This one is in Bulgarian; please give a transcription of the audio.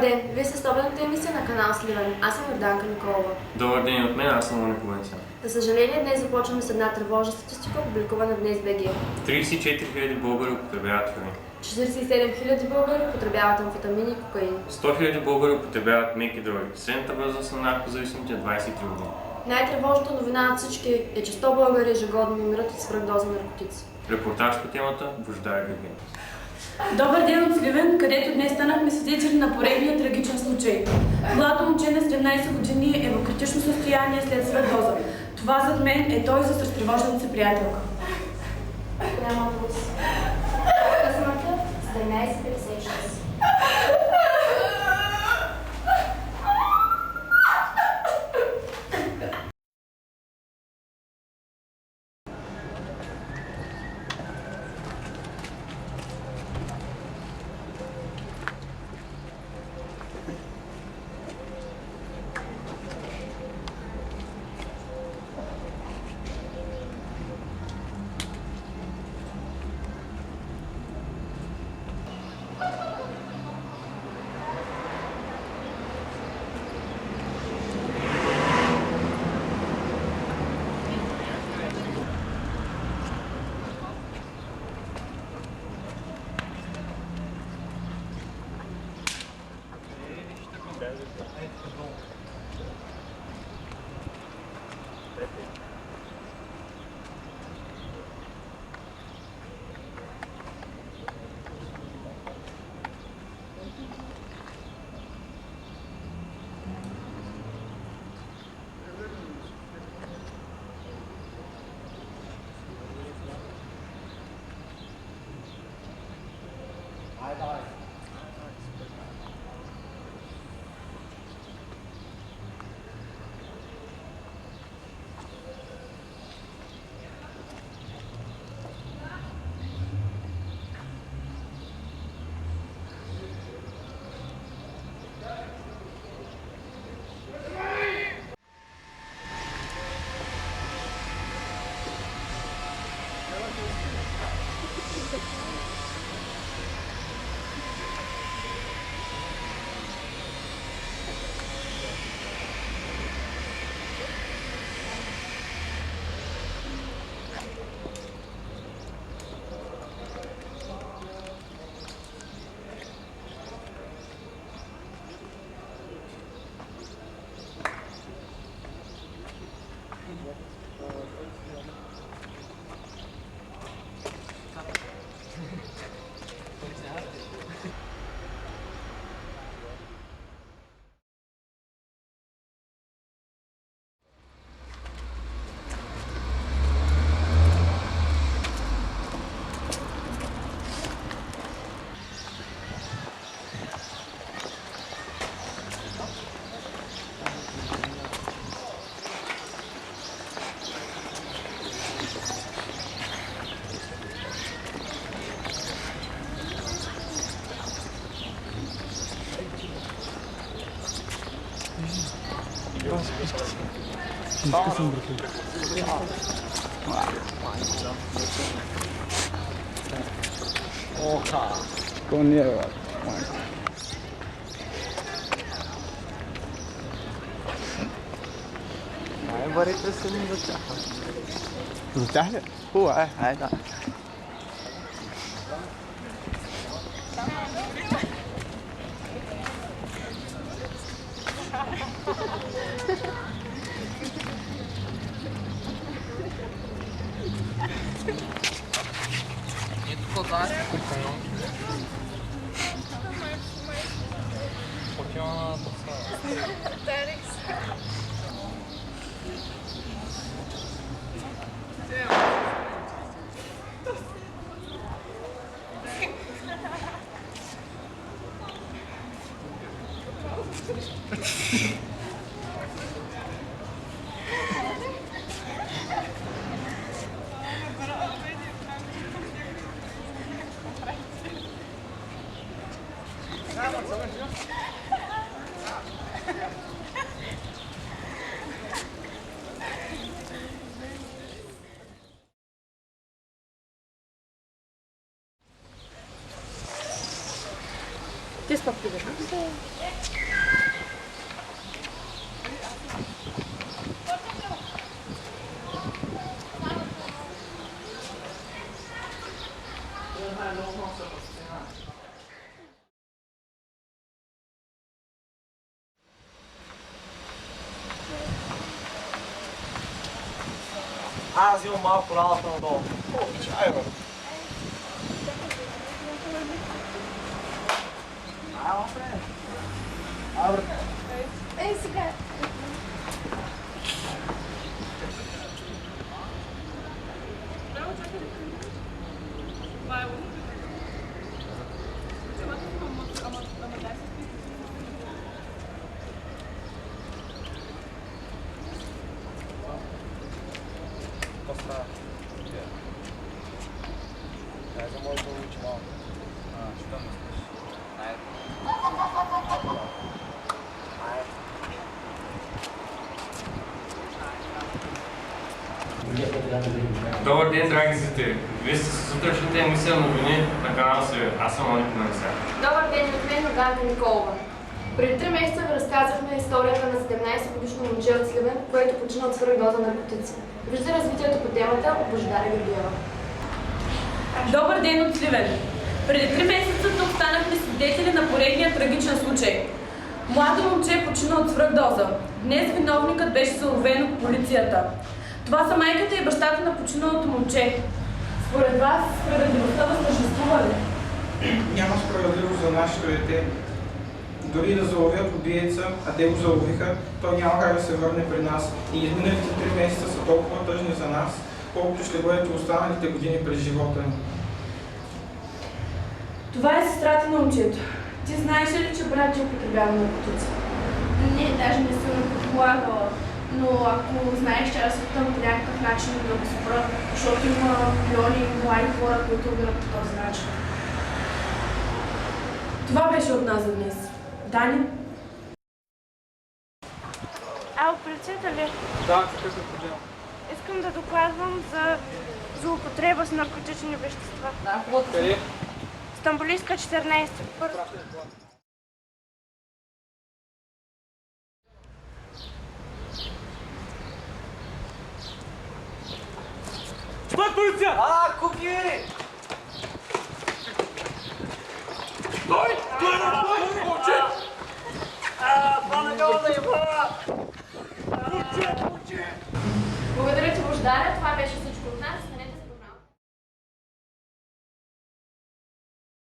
Ден, вие сте стабилната емисия на канал Сливен. Аз съм Йорданка Николова. Добър ден от мен, аз съм Моник Венцян. За съжаление, днес започваме с една тревожна статистика, публикувана днес в БГ. 34 000 българи употребяват храни. 47 000 българи употребяват амфетамини и кокаин. 100 000 българи употребяват меки дроги. Средната възраст на наркозависимите е 23 години. Най-тревожната новина от всички е, че 100 българи ежегодно умират от свръхдоза наркотици. Репортаж по темата Божидар Григоров. Добър ден от Сливен, където днес станахме свидетели на поредния трагичен случай. Младо момче на 17 години е в критично състояние след свръхдоза. Това зад мен е той с разтревожената си приятелка. Няма пулс. Късната 17:56. Oha. Konya var. معي بريد بس المفتاح المفتاح هو هذا. Ти спак прибежал. Аз имам малко работа надолу. Чай, бе. Доста. Дай за моето учи малко. Що ме спиш? Добър ден, драги зрители! Вие сте с сутрешната емисия новини на канал Сливен. Аз съм Моник Нанеса. Добър ден, от мен Ганка Николова. Преди 3 месеца ви разказахме историята на 17-годишно момче от Сливен, което почина от свръхдоза наркотици. Вижда развитието по темата от Божидаря Георгиева. Добър ден от Сливен! Преди 3 месеца тук станахме свидетели на поредния трагичен случай. Младо момче почина от свръхдоза. Днес виновникът беше заловен от полицията. Това са майката и бащата на починалото момче. Според вас, справедливостта възтържествува ли? Няма справедливост за нашето дете. Дори да заловят убиеца, а те го заловиха, той няма как да се върне при нас. И изминалите 3 месеца са толкова тъжни за нас, колкото ще бъдат останалите години през живота им. Това е сестрата на момчето. Ти знаеш ли, че брат ти употребява наркотици? Не, даже не съм го предполагала. Но ако знаеш, че аз се опитам по някакъв начин да го спра, защото има милиони млади хора, които умират по този начин. Това беше от нас за днес. Дани? Ало, полицията ли? Да, какъв е проблем? Искам да докладвам за злоупотреба с наркотични вещества. Къде? Стамбулийска 14. Стой, полиция! Куки!